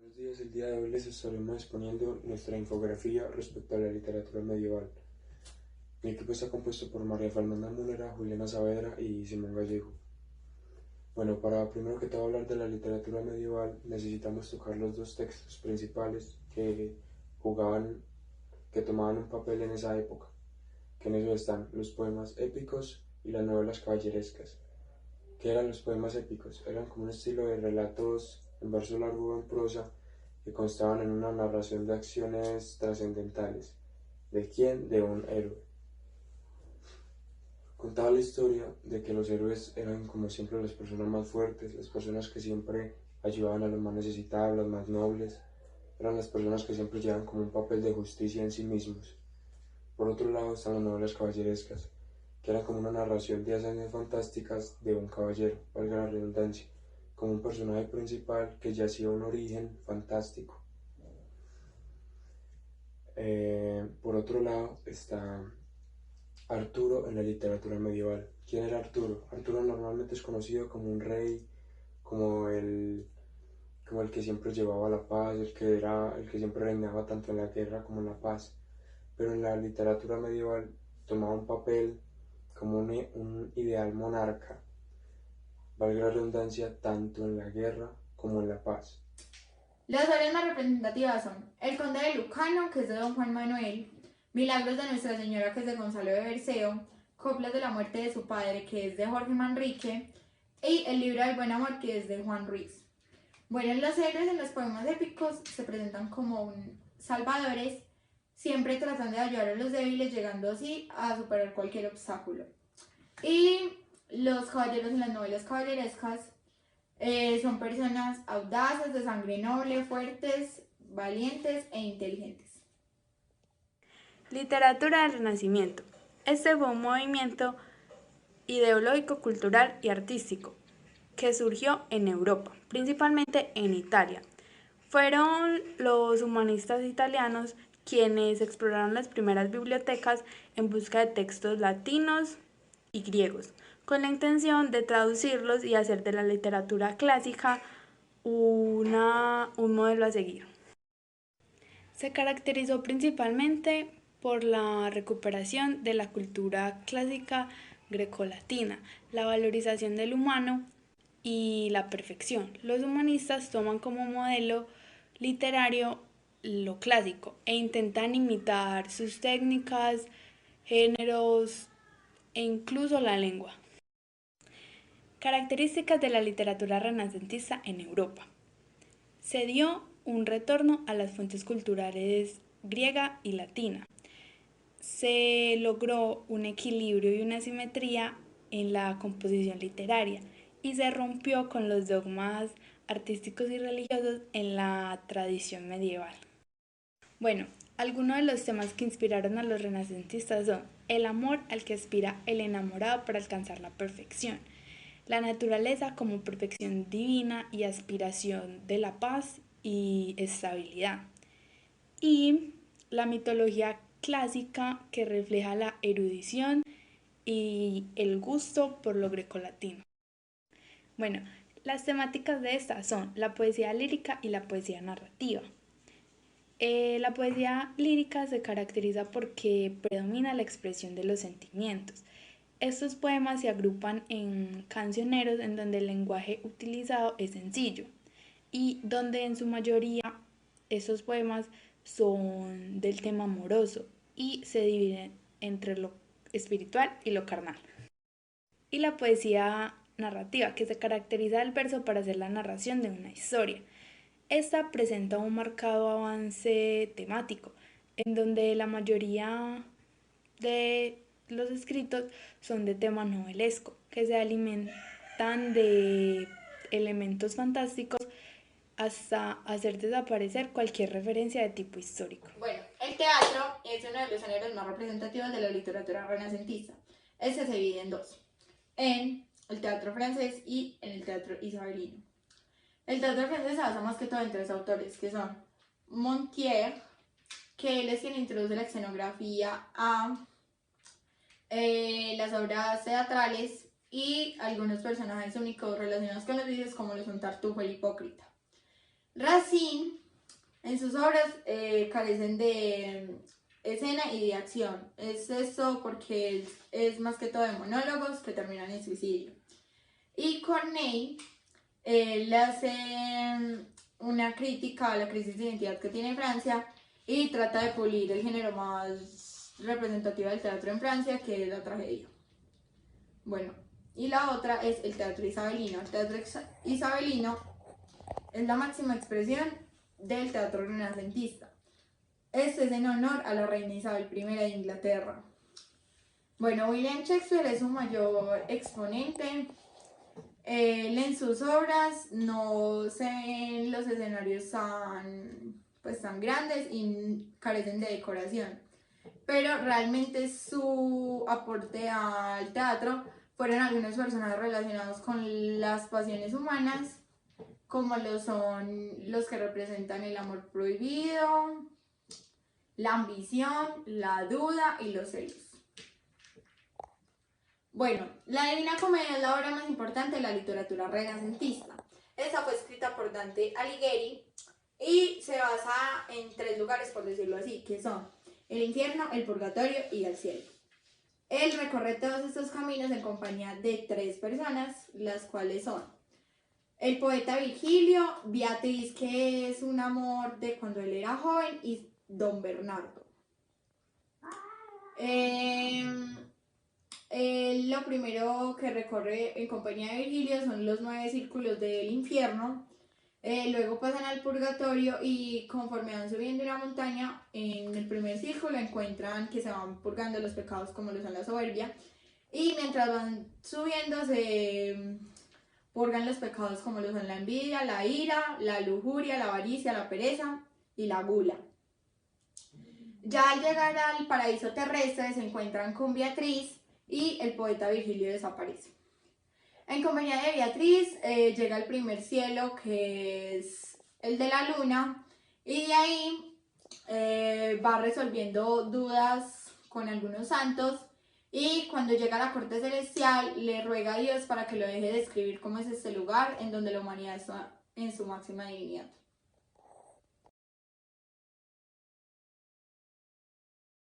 Buenos días, el día de hoy les estaremos exponiendo nuestra infografía respecto a la literatura medieval. Mi equipo está compuesto por María Fernanda Múnera, Juliana Saavedra y Simón Gallego. Bueno, para primero que todo hablar de la literatura medieval necesitamos tocar los dos textos principales que tomaban un papel en esa época, que en eso están los poemas épicos y las novelas caballerescas. ¿Qué eran los poemas épicos? Eran como un estilo de relatos en verso largo o en prosa que constaban en una narración de acciones trascendentales. ¿De quién? De un héroe. Contaba la historia de que los héroes eran como siempre las personas más fuertes, las personas que siempre ayudaban a los más necesitados, las más nobles, eran las personas que siempre llevaban como un papel de justicia en sí mismos. Por otro lado están las novelas caballerescas, que eran como una narración de hazañas fantásticas de un caballero, valga la redundancia, como un personaje principal que ya hacía un origen fantástico. Por otro lado está Arturo en la literatura medieval. ¿Quién era Arturo? Arturo normalmente es conocido como un rey, como el, como el que siempre llevaba la paz, el que siempre reinaba tanto en la guerra como en la paz. Pero en la literatura medieval tomaba un papel como un ideal monarca, valga la redundancia, tanto en la guerra como en la paz. Las áreas más representativas son El Conde de Lucano, que es de Don Juan Manuel, Milagros de Nuestra Señora, que es de Gonzalo de Berceo, Coplas de la muerte de su padre, que es de Jorge Manrique, y El libro del buen amor, que es de Juan Ruiz. Bueno, los héroes en los poemas épicos se presentan como salvadores, siempre tratando de ayudar a los débiles, llegando así a superar cualquier obstáculo. Y los caballeros en las novelas caballerescas son personas audaces, de sangre noble, fuertes, valientes e inteligentes. Literatura del Renacimiento. Este fue un movimiento ideológico, cultural y artístico que surgió en Europa, principalmente en Italia. Fueron los humanistas italianos quienes exploraron las primeras bibliotecas en busca de textos latinos y griegos, con la intención de traducirlos y hacer de la literatura clásica un modelo a seguir. Se caracterizó principalmente por la recuperación de la cultura clásica grecolatina, la valorización del humano y la perfección. Los humanistas toman como modelo literario lo clásico e intentan imitar sus técnicas, géneros e incluso la lengua. Características de la literatura renacentista en Europa. Se dio un retorno a las fuentes culturales griega y latina. Se logró un equilibrio y una simetría en la composición literaria y se rompió con los dogmas artísticos y religiosos en la tradición medieval. Bueno, algunos de los temas que inspiraron a los renacentistas son el amor al que aspira el enamorado para alcanzar la perfección, la naturaleza como perfección divina y aspiración de la paz y estabilidad, y la mitología clásica que refleja la erudición y el gusto por lo grecolatino. Bueno, las temáticas de estas son la poesía lírica y la poesía narrativa. La poesía lírica se caracteriza porque predomina la expresión de los sentimientos. Estos poemas se agrupan en cancioneros en donde el lenguaje utilizado es sencillo y donde en su mayoría estos poemas son del tema amoroso y se dividen entre lo espiritual y lo carnal. Y la poesía narrativa, que se caracteriza del verso para hacer la narración de una historia. Esta presenta un marcado avance temático, en donde la mayoría de los escritos son de tema novelesco, que se alimentan de elementos fantásticos hasta hacer desaparecer cualquier referencia de tipo histórico. Bueno, el teatro es uno de los géneros más representativos de la literatura renacentista. Este se divide en dos, en el teatro francés y en el teatro isabelino. El teatro francés se basa más que todo en tres autores, que son Montier, que él es quien introduce la escenografía a las obras teatrales y algunos personajes únicos relacionados con los vicios, como lo son Tartufo el Hipócrita. Racine, en sus obras, carecen de escena y de acción. Es esto porque es más que todo de monólogos que terminan en suicidio. Y Corneille le hace una crítica a la crisis de identidad que tiene Francia y trata de pulir el género más representativo del teatro en Francia, que es la tragedia. Bueno, y la otra es el teatro isabelino. El teatro isabelino es la máxima expresión del teatro renacentista. Este es en honor a la reina Isabel I de Inglaterra. Bueno, William Shakespeare es su mayor exponente. Él en sus obras no se ven los escenarios tan grandes y carecen de decoración. Pero realmente su aporte al teatro fueron algunos personajes relacionados con las pasiones humanas, como lo son los que representan el amor prohibido, la ambición, la duda y los celos. Bueno, la Divina Comedia es la obra más importante de la literatura renacentista. Esta fue escrita por Dante Alighieri y se basa en 3 lugares, por decirlo así, que son el infierno, el purgatorio y el cielo. Él recorre todos estos caminos en compañía de 3 personas, las cuales son el poeta Virgilio, Beatriz, que es un amor de cuando él era joven, y Don Bernardo. Lo primero que recorre en compañía de Virgilio son los 9 círculos del infierno. Luego pasan al purgatorio y conforme van subiendo la montaña, en el primer círculo encuentran que se van purgando los pecados como lo son la soberbia, y mientras van subiendo se purgan los pecados como lo son la envidia, la ira, la lujuria, la avaricia, la pereza y la gula. Ya al llegar al paraíso terrestre se encuentran con Beatriz y el poeta Virgilio desaparece. En compañía de Beatriz llega al primer cielo, que es el de la luna, y de ahí va resolviendo dudas con algunos santos, y cuando llega a la corte celestial le ruega a Dios para que lo deje describir cómo es este lugar en donde la humanidad está en su máxima dignidad.